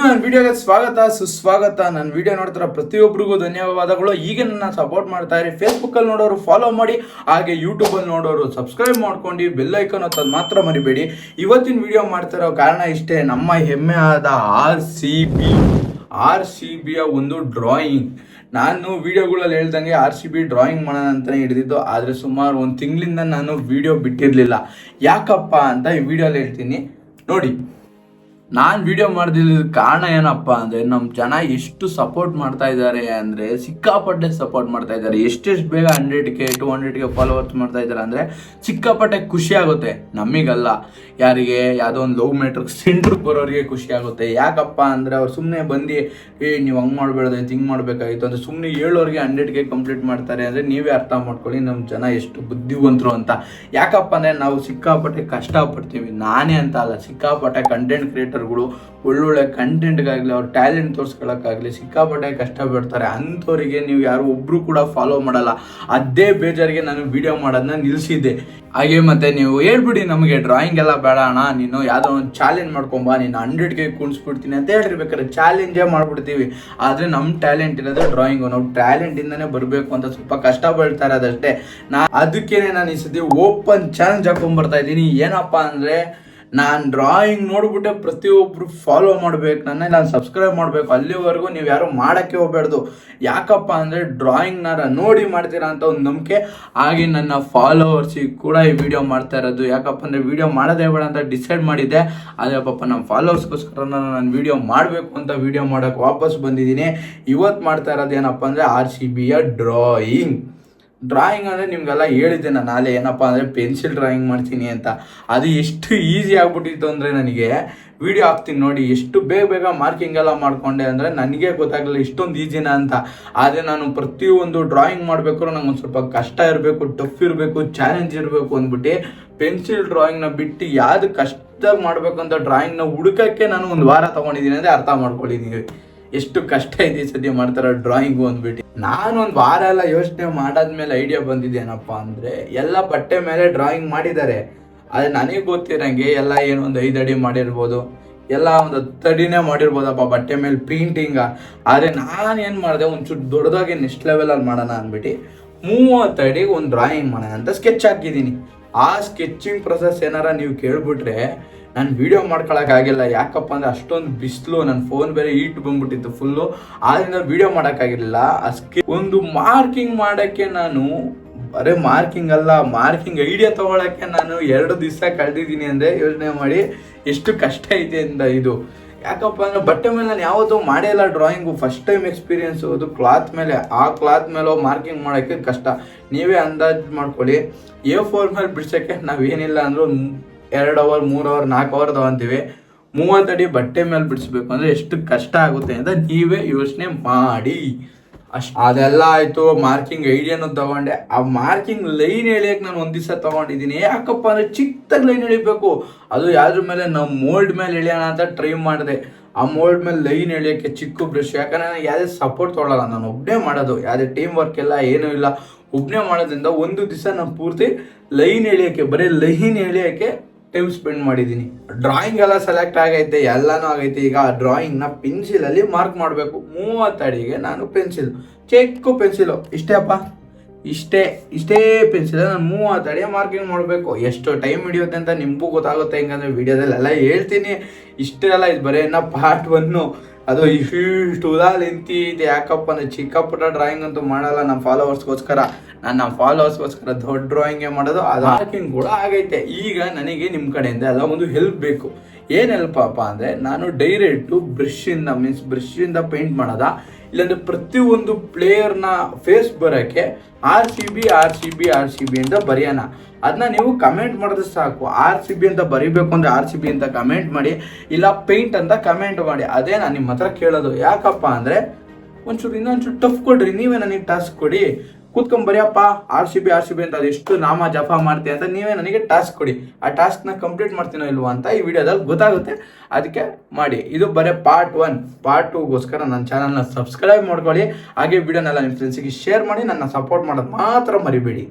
ನನ್ನ ವಿಡಿಯೋಗೆ ಸ್ವಾಗತ ಸುಸ್ವಾಗತ. ನನ್ನ ವಿಡಿಯೋ ನೋಡ್ತಾರ ಪ್ರತಿಯೊಬ್ಬರಿಗೂ ಧನ್ಯವಾದಗಳು. ಈಗ ನನ್ನ ಸಪೋರ್ಟ್ ಮಾಡ್ತಾ ಇರಿ. ಫೇಸ್ಬುಕ್ಕಲ್ಲಿ ನೋಡೋರು ಫಾಲೋ ಮಾಡಿ, ಹಾಗೆ ಯೂಟ್ಯೂಬಲ್ಲಿ ನೋಡೋರು ಸಬ್ಸ್ಕ್ರೈಬ್ ಮಾಡ್ಕೊಂಡು ಬೆಲ್ ಐಕಾನ್ ಒತ್ತೋದು ಮಾತ್ರ ಮರಿಬೇಡಿ. ಇವತ್ತಿನ ವಿಡಿಯೋ ಮಾಡ್ತಿರೋ ಕಾರಣ ಇಷ್ಟೇ, ನಮ್ಮ ಹೆಮ್ಮೆ ಆದ ಆರ್ ಸಿ ಬಿಯ ಒಂದು ಡ್ರಾಯಿಂಗ್. ನಾನು ವಿಡಿಯೋಗಳಲ್ಲಿ ಹೇಳ್ದಂಗೆ RCB ಡ್ರಾಯಿಂಗ್ ಮಾಡೋಣ ಅಂತಲೇ ಹಿಡಿದಿದ್ದು, ಆದರೆ ಸುಮಾರು ಒಂದು ತಿಂಗಳಿಂದ ನಾನು ವಿಡಿಯೋ ಬಿಟ್ಟಿರಲಿಲ್ಲ. ಯಾಕಪ್ಪ ಅಂತ ಈ ವಿಡಿಯೋಲಿ ಹೇಳ್ತೀನಿ ನೋಡಿ. ನಾನು ವಿಡಿಯೋ ಮಾಡ್ದಿಲ್ಲ ಕಾರಣ ಏನಪ್ಪ ಅಂದರೆ, ನಮ್ಮ ಜನ ಎಷ್ಟು ಸಪೋರ್ಟ್ ಮಾಡ್ತಾ ಇದ್ದಾರೆ ಅಂದರೆ ಸಿಕ್ಕಾಪಟ್ಟೆ ಸಪೋರ್ಟ್ ಮಾಡ್ತಾ ಇದ್ದಾರೆ. ಎಷ್ಟೆಷ್ಟು ಬೇಗ 100K 200K ಫಾಲೋವರ್ಸ್ ಮಾಡ್ತಾ ಇದ್ದಾರೆ ಅಂದರೆ ಸಿಕ್ಕಾಪಟ್ಟೆ ಖುಷಿ ಆಗುತ್ತೆ. ನಮಗಲ್ಲ, ಯಾರಿಗೆ ಯಾವುದೋ ಒಂದು ಲವ್ ಮ್ಯಾಟ್ರಿಗೆ ಸೆಂಟ್ರಿಗೆ ಬರೋರಿಗೆ ಖುಷಿ ಆಗುತ್ತೆ. ಯಾಕಪ್ಪ ಅಂದರೆ ಅವ್ರು ಸುಮ್ಮನೆ ಬಂದು ನೀವು ಹಂಗೆ ಮಾಡಬೇಡ್ದಾಯ್ತು, ಹಿಂಗೆ ಮಾಡಬೇಕಾಗಿತ್ತು ಅಂತ ಸುಮ್ಮನೆ ಹೇಳೋರಿಗೆ 100K ಕಂಪ್ಲೀಟ್ ಮಾಡ್ತಾರೆ ಅಂದರೆ ನೀವೇ ಅರ್ಥ ಮಾಡ್ಕೊಳ್ಳಿ ನಮ್ಮ ಜನ ಎಷ್ಟು ಬುದ್ಧಿವಂತರು ಅಂತ. ಯಾಕಪ್ಪ ಅಂದರೆ ನಾವು ಸಿಕ್ಕಾಪಟ್ಟೆ ಕಷ್ಟಪಡ್ತೀವಿ. ನಾನೇ ಅಂತ ಅಲ್ಲ, ಸಿಕ್ಕಾಪಟ್ಟೆ ಕಂಟೆಂಟ್ ಕ್ರಿಯೇಟರ್ಗಳು ಒಳ್ಳೊಳ್ಳೆ ಕಂಟೆಂಟ್ಗಾಗಲಿ ಅವ್ರ ಟ್ಯಾಲೆಂಟ್ ತೋರಿಸ್ಕೊಳ್ಳೋಕ್ಕಾಗಲಿ ಸಿಕ್ಕಾಪಟ್ಟೆ ಕಷ್ಟಪಡ್ತಾರೆ. ಅಂಥವರಿಗೆ ನೀವು ಯಾರು ಒಬ್ಬರು ಕೂಡ ಫಾಲೋ ಮಾಡಲ್ಲ. ಅದೇ ಬೇಜಾರಿಗೆ ನಾನು ವಿಡಿಯೋ ಮಾಡೋದನ್ನ ನಿಲ್ಲಿಸಿದ್ದೆ. ಹಾಗೆ ಮತ್ತೆ ನೀವು ಹೇಳ್ಬಿಡಿ ನಮಗೆ ಡ್ರಾಯಿಂಗ್ ಎಲ್ಲ ಬೇಡ ಅಣ್ಣ, ನೀನು ಯಾವುದೋ ಒಂದು ಚಾಲೆಂಜ್ ಮಾಡ್ಕೊಂಬ, ನೀನು 100K ಕುಣಿಸ್ಬಿಡ್ತೀನಿ ಅಂತ ಹೇಳಿರ್ಬೇಕಾದ್ರೆ ಚಾಲೆಂಜೇ ಮಾಡ್ಬಿಡ್ತೀವಿ. ಆದರೆ ನಮ್ಮ ಟ್ಯಾಲೆಂಟ್ ಇರೋದು ಡ್ರಾಯಿಂಗು. ನಾವು ಟ್ಯಾಲೆಂಟಿಂದನೇ ಬರಬೇಕು ಅಂತ ಸ್ವಲ್ಪ ಕಷ್ಟಪಡ್ತಾ ಇರೋದಷ್ಟೇ. ಅದಕ್ಕೇನೆ ನಾನು ಈ ಸತಿ ಓಪನ್ ಚಾಲೆಂಜ್ ಹಾಕೊಂಡ್ಬರ್ತಾ ಇದ್ದೀನಿ. ಏನಪ್ಪ ಅಂದರೆ, ನಾನು ಡ್ರಾಯಿಂಗ್ ನೋಡ್ಬಿಟ್ಟೆ ಪ್ರತಿಯೊಬ್ಬರು ಫಾಲೋ ಮಾಡಬೇಕು, ನಾನು ಸಬ್ಸ್ಕ್ರೈಬ್ ಮಾಡಬೇಕು. ಅಲ್ಲಿವರೆಗೂ ನೀವು ಯಾರು ಮಾಡೋಕ್ಕೆ ಹೋಗ್ಬೇಡ್ದು. ಯಾಕಪ್ಪ ಅಂದರೆ ಡ್ರಾಯಿಂಗ್ನಾರ ನೋಡಿ ಮಾಡ್ತೀರಾ ಅಂತ ಒಂದು ನಂಬಿಕೆ. ಹಾಗೆ ನನ್ನ ಫಾಲೋವರ್ಸಿಗೆ ಕೂಡ ಈ ವಿಡಿಯೋ ಮಾಡ್ತಾ ಇರೋದು. ಯಾಕಪ್ಪ ಅಂದರೆ ವಿಡಿಯೋ ಮಾಡೋದೇ ಬೇಡ ಅಂತ ಡಿಸೈಡ್ ಮಾಡಿದ್ದೆ. ಆದರೆ ಪಾಪ ನಮ್ಮ ಫಾಲೋವರ್ಸ್ಗೋಸ್ಕರ ನಾನು ವಿಡಿಯೋ ಮಾಡಬೇಕು ಅಂತ ವಿಡಿಯೋ ಮಾಡೋಕ್ಕೆ ವಾಪಸ್ ಬಂದಿದ್ದೀನಿ. ಇವತ್ತು ಮಾಡ್ತಾ ಇರೋದು ಏನಪ್ಪ ಅಂದರೆ RCBಯ ಡ್ರಾಯಿಂಗ್ ಅಂದರೆ ನಿಮಗೆಲ್ಲ ಹೇಳಿದ್ದೆ ನಾನು ನಾಳೆ, ಏನಪ್ಪ ಅಂದರೆ ಪೆನ್ಸಿಲ್ ಡ್ರಾಯಿಂಗ್ ಮಾಡ್ತೀನಿ ಅಂತ. ಅದು ಎಷ್ಟು ಈಸಿ ಆಗ್ಬಿಟ್ಟಿತ್ತು ಅಂದರೆ, ನನಗೆ ವಿಡಿಯೋ ಹಾಕ್ತೀನಿ ನೋಡಿ, ಎಷ್ಟು ಬೇಗ ಮಾರ್ಕಿಂಗ್ ಎಲ್ಲ ಮಾಡಿಕೊಂಡೆ ಅಂದರೆ ನನಗೆ ಗೊತ್ತಾಗಲಿಲ್ಲ ಇಷ್ಟೊಂದು ಈಸಿನ ಅಂತ. ಆದರೆ ನಾನು ಪ್ರತಿಯೊಂದು ಡ್ರಾಯಿಂಗ್ ಮಾಡಬೇಕಾದ್ರೂ ನಂಗೆ ಒಂದು ಸ್ವಲ್ಪ ಕಷ್ಟ ಇರಬೇಕು, ಟಫ್ ಇರಬೇಕು, ಚಾಲೆಂಜ್ ಇರಬೇಕು ಅಂದ್ಬಿಟ್ಟು ಪೆನ್ಸಿಲ್ ಡ್ರಾಯಿಂಗ್ನ ಬಿಟ್ಟು ಯಾವುದು ಕಷ್ಟದಾಗಿ ಮಾಡಬೇಕು ಅಂತ ಡ್ರಾಯಿಂಗ್ನ ಹುಡುಕಕ್ಕೆ ನಾನು ಒಂದು ವಾರ ತೊಗೊಂಡಿದ್ದೀನಿ ಅಂದರೆ ಅರ್ಥ ಮಾಡ್ಕೊಂಡಿದ್ದೀನಿ ಎಷ್ಟು ಕಷ್ಟ ಇದೆ ಸದ್ಯ ಮಾಡ್ತಾರೋ ಡ್ರಾಯಿಂಗು ಅಂದ್ಬಿಟ್ಟು. ನಾನು ಒಂದು ವಾರ ಎಲ್ಲ ಯೋಚನೆ ಮಾಡಾದ್ಮೇಲೆ ಐಡಿಯಾ ಬಂದಿದ್ದೇನಪ್ಪ ಅಂದರೆ, ಎಲ್ಲ ಬಟ್ಟೆ ಮೇಲೆ ಡ್ರಾಯಿಂಗ್ ಮಾಡಿದ್ದಾರೆ. ಆದರೆ ನನಗೆ ಗೊತ್ತಿರೋಂಗೆ ಎಲ್ಲ ಏನು ಒಂದು 5 ಅಡಿ ಮಾಡಿರ್ಬೋದು, ಎಲ್ಲ ಒಂದು 10 ಅಡಿನೇ ಮಾಡಿರ್ಬೋದಪ್ಪ ಬಟ್ಟೆ ಮೇಲೆ ಪೇಂಟಿಂಗ. ಆದರೆ ನಾನು ಏನು ಮಾಡಿದೆ, ಒಂಚೂರು ದೊಡ್ಡದಾಗಿ ನೆಕ್ಸ್ಟ್ ಲೆವೆಲಲ್ಲಿ ಮಾಡೋಣ ಅಂದ್ಬಿಟ್ಟು 30 ಅಡಿಗೆ ಒಂದು ಡ್ರಾಯಿಂಗ್ ಮಾಡೋಣ ಅಂತ ಸ್ಕೆಚ್ ಹಾಕಿದ್ದೀನಿ. ಆ ಸ್ಕೆಚಿಂಗ್ ಪ್ರೊಸೆಸ್ ಏನಾರ ನೀವು ಕೇಳ್ಬಿಟ್ರೆ ನಾನು ವಿಡಿಯೋ ಮಾಡ್ಕೊಳಕ್ಕಾಗಿಲ್ಲ. ಯಾಕಪ್ಪ ಅಂದರೆ ಅಷ್ಟೊಂದು ಬಿಸಿಲು, ನನ್ನ ಫೋನ್ ಬೇರೆ ಹೀಟ್ ಬಂದ್ಬಿಟ್ಟಿತ್ತು ಫುಲ್ಲು. ಆದ್ದರಿಂದ ವಿಡಿಯೋ ಮಾಡೋಕ್ಕಾಗಿರಲಿಲ್ಲ. ಒಂದು ಮಾರ್ಕಿಂಗ್ ಮಾಡೋಕ್ಕೆ ನಾನು ಬರೀ ಮಾರ್ಕಿಂಗ್ ಅಲ್ಲ, ಮಾರ್ಕಿಂಗ್ ಐಡಿಯಾ ತೊಗೊಳಕ್ಕೆ ನಾನು 2 ದಿವಸ ಕಳೆದಿದ್ದೀನಿ ಅಂದರೆ ಯೋಚನೆ ಮಾಡಿ ಎಷ್ಟು ಕಷ್ಟ ಇದೆ ಅಂತ ಇದು. ಯಾಕಪ್ಪ ಅಂದರೆ ಬಟ್ಟೆ ಮೇಲೆ ನಾನು ಯಾವತ್ತೂ ಮಾಡೇ ಇಲ್ಲ ಡ್ರಾಯಿಂಗು, ಫಸ್ಟ್ ಟೈಮ್ ಎಕ್ಸ್ಪೀರಿಯೆನ್ಸು. ಅದು ಕ್ಲಾತ್ ಮೇಲೆ, ಆ ಕ್ಲಾತ್ ಮೇಲೆ ಮಾರ್ಕಿಂಗ್ ಮಾಡೋಕ್ಕೆ ಕಷ್ಟ. ನೀವೇ ಅಂದಾಜು ಮಾಡ್ಕೊಳ್ಳಿ. A4 ಮೇಲೆ ಬಿಡ್ಸೋಕ್ಕೆ ನಾವೇನಿಲ್ಲ ಅಂದರೂ 2 ಅವರ್ 3 ಅವರ್ 4 ಅವರ್ ತಗೊತೀವಿ. 30 ಅಡಿ ಬಟ್ಟೆ ಮೇಲೆ ಬಿಡಿಸ್ಬೇಕು ಅಂದರೆ ಎಷ್ಟು ಕಷ್ಟ ಆಗುತ್ತೆ ಅಂತ ನೀವೇ ಯೋಚನೆ ಮಾಡಿ. ಅದೆಲ್ಲ ಆಯಿತು. ಮಾರ್ಕಿಂಗ್ ಐಡಿಯಾನು ತೊಗೊಂಡೆ. ಆ ಮಾರ್ಕಿಂಗ್ ಲೈನ್ ಎಳಿಯೋಕ್ಕೆ ನಾನು ಒಂದು ದಿವಸ ತೊಗೊಂಡಿದ್ದೀನಿ. ಯಾಕಪ್ಪ ಅಂದರೆ ಚಿಕ್ಕದಾಗಿ ಲೈನ್ ಎಳಿಬೇಕು. ಅದು ಯಾವ್ದ್ರ ಮೇಲೆ, ನಾವು ಮೋಲ್ಡ್ ಮೇಲೆ ಎಳಿಯೋಣ ಅಂತ ಟ್ರೈ ಮಾಡಿದೆ. ಆ ಮೋಲ್ಡ್ ಮೇಲೆ ಲೈನ್ ಎಳಿಯೋಕ್ಕೆ ಚಿಕ್ಕ ಬ್ರಷ್, ಯಾಕಂದರೆ ನಾನು ಯಾವುದೇ ಸಪೋರ್ಟ್ ತೊಗೊಳ್ಳಲ್ಲ, ನಾನು ಒಬ್ಬನೇ ಮಾಡೋದು, ಯಾವುದೇ ಟೀಮ್ ವರ್ಕ್ ಎಲ್ಲ ಏನೂ ಇಲ್ಲ, ಒಬ್ಬನೇ ಮಾಡೋದ್ರಿಂದ ಒಂದು ದಿವಸ ನಾನು ಪೂರ್ತಿ ಲೈನ್ ಎಳಿಯೋಕ್ಕೆ, ಬರೀ ಲೈನ್ ಎಳಿಯೋಕ್ಕೆ ಟೈಮ್ ಸ್ಪೆಂಡ್ ಮಾಡಿದ್ದೀನಿ. ಡ್ರಾಯಿಂಗ್ ಎಲ್ಲ ಸೆಲೆಕ್ಟ್ ಆಗೈತೆ, ಎಲ್ಲನೂ ಆಗೈತೆ. ಈಗ ಆ ಡ್ರಾಯಿಂಗ್ನ ಪೆನ್ಸಿಲಲ್ಲಿ ಮಾರ್ಕ್ ಮಾಡಬೇಕು. 30 ಅಡಿಗೆ ನಾನು ಪೆನ್ಸಿಲ್, ಚಿಕ್ಕ ಪೆನ್ಸಿಲು, ಇಷ್ಟೇ ಪೆನ್ಸಿಲ್ ನಾನು 30 ಅಡಿ ಮಾರ್ಕಿಂಗ್ ಮಾಡಬೇಕು. ಎಷ್ಟು ಟೈಮ್ ಹಿಡಿಯುತ್ತೆ ಅಂತ ನಿಮಗೂ ಗೊತ್ತಾಗುತ್ತೆ. ಹೆಂಗಂದ್ರೆ ವಿಡಿಯೋದಲ್ಲೆಲ್ಲ ಹೇಳ್ತೀನಿ. ಇಷ್ಟೆಲ್ಲ ಇದು ಬರೀ ಇನ್ನು ಪಾರ್ಟ್ 1. ಅದು ಇಷ್ಟು ನಿಂತಿದೆ. ಯಾಕಪ್ಪ ಅಂದರೆ ಚಿಕ್ಕ ಪುಟ್ಟ ಡ್ರಾಯಿಂಗ್ ಅಂತೂ ಮಾಡಲ್ಲ ನಮ್ಮ ಫಾಲೋವರ್ಸ್ಗೋಸ್ಕರ. ನನ್ನ ಫಾಲೋವರ್ಸ್ಗೋಸ್ಕರ ದೊಡ್ಡ ಡ್ರಾಯಿಂಗೇ ಮಾಡೋದು. ಅದು ಮಾರ್ಕಿಂಗ್ ಕೂಡ ಆಗೈತೆ. ಈಗ ನನಗೆ ನಿಮ್ಮ ಕಡೆಯಿಂದ ಎಲ್ಲ ಒಂದು ಹೆಲ್ಪ್ ಬೇಕು. ಏನು ಹೆಲ್ಪಪ್ಪ ಅಂದರೆ, ನಾನು ಡೈರೆಕ್ಟು ಬ್ರಷಿಂದ ಪೇಂಟ್ ಮಾಡೋದ, ಇಲ್ಲಾಂದರೆ ಪ್ರತಿಯೊಂದು ಪ್ಲೇಯರ್ನ ಫೇಸ್ ಬರೋಕ್ಕೆ RCB ಅಂತ ಬರೆಯೋಣ. ಅದನ್ನ ನೀವು ಕಮೆಂಟ್ ಮಾಡಿದ್ರೆ ಸಾಕು. RCB ಅಂತ ಬರೀಬೇಕು ಅಂದರೆ RCB ಅಂತ ಕಮೆಂಟ್ ಮಾಡಿ, ಇಲ್ಲ ಪೇಂಟ್ ಅಂತ ಕಮೆಂಟ್ ಮಾಡಿ. ಅದೇ ನಾನು ನಿಮ್ಮ ಹತ್ರ ಕೇಳೋದು. ಯಾಕಪ್ಪ ಅಂದರೆ ಇನ್ನೊಂಚೂರು ಟಫ್ ಕೊಡ್ರಿ, ನೀವೇ ನನಗೆ ಟಾಸ್ಕ್ ಕೊಡಿ. ಕೂತ್ಕೊಂಡು ಬರೆಯಪ್ಪ RCB ಅಂತ ಅದೆಷ್ಟು ನಾಮ ಜಪ ಮಾಡ್ತೀವಿ ಅಂತ ನೀವೇ ನನಗೆ ಟಾಸ್ಕ್ ಕೊಡಿ. ಆ ಟಾಸ್ಕ್ನ ಕಂಪ್ಲೀಟ್ ಮಾಡ್ತೀನೋ ಇಲ್ವೋ ಅಂತ ಈ ವಿಡಿಯೋದಲ್ಲಿ ಗೊತ್ತಾಗುತ್ತೆ. ಅದಕ್ಕೆ ಮಾಡಿ. ಇದು ಬರೀ ಪಾರ್ಟ್ 1. ಪಾರ್ಟ್ 2ಗೋಸ್ಕರ ನನ್ನ ಚಾನಲ್ನ ಸಬ್ಸ್ಕ್ರೈಬ್ ಮಾಡ್ಕೊಳ್ಳಿ. ಹಾಗೆ ವಿಡಿಯೋನೆಲ್ಲ ನಿಮ್ಮ ಫ್ರೆಂಡ್ಸಿಗೆ ಶೇರ್ ಮಾಡಿ. ನನ್ನ ಸಪೋರ್ಟ್ ಮಾಡೋದು ಮಾತ್ರ ಮರಿಬೇಡಿ.